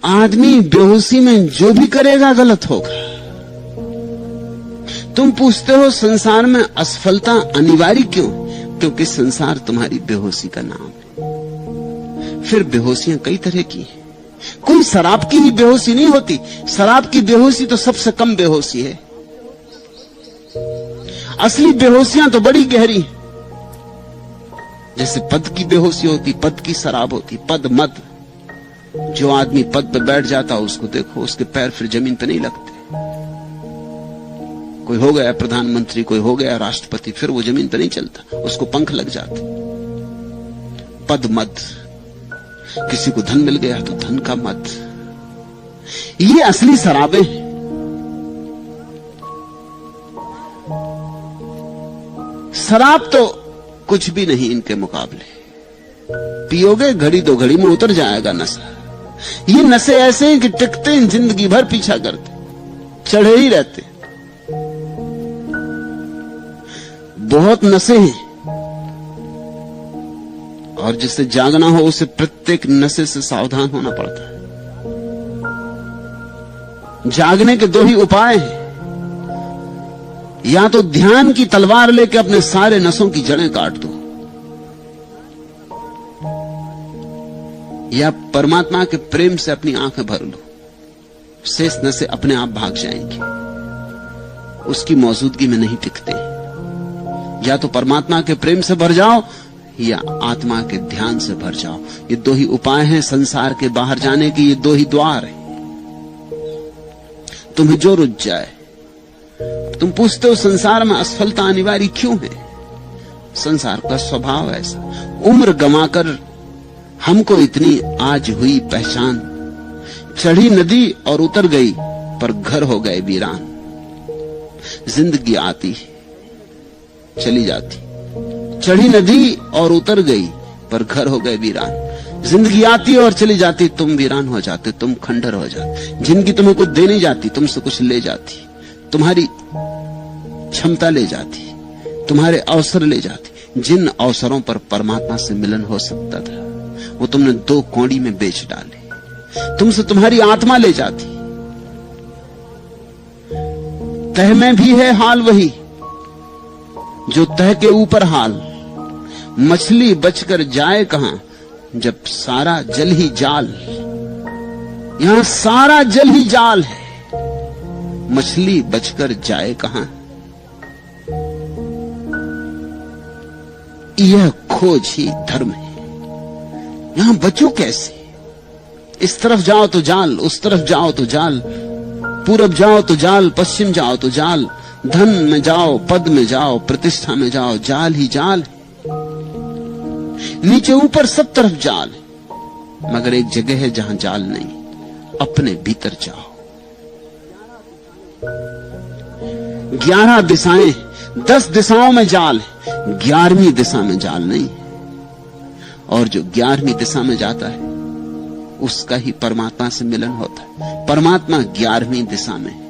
आदमी बेहोशी में जो भी करेगा गलत होगा। तुम पूछते हो संसार में असफलता अनिवार्य क्यों? क्योंकि संसार तुम्हारी बेहोशी का नाम है। फिर बेहोशियां कई तरह की हैं। कोई शराब की ही बेहोशी नहीं होती। शराब की बेहोशी तो सबसे कम बेहोशी है। असली बेहोशियां तो बड़ी गहरी। जैसे पद की बेहोशी होती, पद की शराब होती, पद मद। जो आदमी पद पे बैठ जाता उसको देखो, उसके पैर फिर जमीन पे नहीं लगते। कोई हो गया प्रधानमंत्री, कोई हो गया राष्ट्रपति, फिर वो जमीन पे नहीं चलता, उसको पंख लग जाते। पद मद। किसी को धन मिल गया तो धन का मद। ये असली शराबें हैं। शराब तो कुछ भी नहीं इनके मुकाबले। पियोगे घड़ी दो घड़ी में उतर जाएगा नशा। ये नशे ऐसे हैं कि टिकते हैं, जिंदगी भर पीछा करते, चढ़े ही रहते। बहुत नशे हैं और जिससे जागना हो उसे प्रत्येक नशे से सावधान होना पड़ता है। जागने के दो ही उपाय हैं, या तो ध्यान की तलवार लेके अपने सारे नसों की जड़ें काट दो, या परमात्मा के प्रेम से अपनी आंखें भर लो। शेष नशे अपने आप भाग जाएंगे, उसकी मौजूदगी में नहीं टिकते। या तो परमात्मा के प्रेम से भर जाओ या आत्मा के ध्यान से भर जाओ। ये दो ही उपाय हैं संसार के बाहर जाने के। ये दो ही द्वार हैं। तुम्हें जो रुझ जाए। तुम पूछते हो संसार में असफलता अनिवार्य क्यों है? संसार का स्वभाव ऐसा। उम्र गंवाकर हमको इतनी आज हुई पहचान, चढ़ी नदी और उतर गई पर घर हो गए वीरान। जिंदगी आती चली जाती, चढ़ी नदी और उतर गई पर घर हो गए वीरान। जिंदगी आती और चली जाती, तुम वीरान हो जाते, तुम खंडर हो जाते। जिंदगी तुम्हें कुछ दे नहीं जाती, तुमसे कुछ ले जाती। तुम्हारी क्षमता ले जाती, तुम्हारे अवसर ले जाती। जिन अवसरों पर परमात्मा से मिलन हो सकता था वो तुमने दो कौड़ी में बेच डाले। तुमसे तुम्हारी आत्मा ले जाती। तह में भी है हाल वही जो तह के ऊपर हाल। मछली बचकर जाए कहां जब सारा जल ही जाल। यहां सारा जल ही जाल है, मछली बचकर जाए कहां। यह खोज ही धर्म है। यहां बचो कैसे? इस तरफ जाओ तो जाल, उस तरफ जाओ तो जाल, पूरब जाओ तो जाल, पश्चिम जाओ तो जाल। धन में जाओ, पद में जाओ, प्रतिष्ठा में जाओ, जाल ही जाल है। नीचे ऊपर सब तरफ जाल है, मगर एक जगह है जहां जाल नहीं। अपने भीतर जाओ। 11 दिशाएं, 10 दिशाओं में जाल है, 11वीं दिशा में जाल नहीं। और जो 11वीं दिशा में जाता है उसका ही परमात्मा से मिलन होता है। परमात्मा 11वीं दिशा में।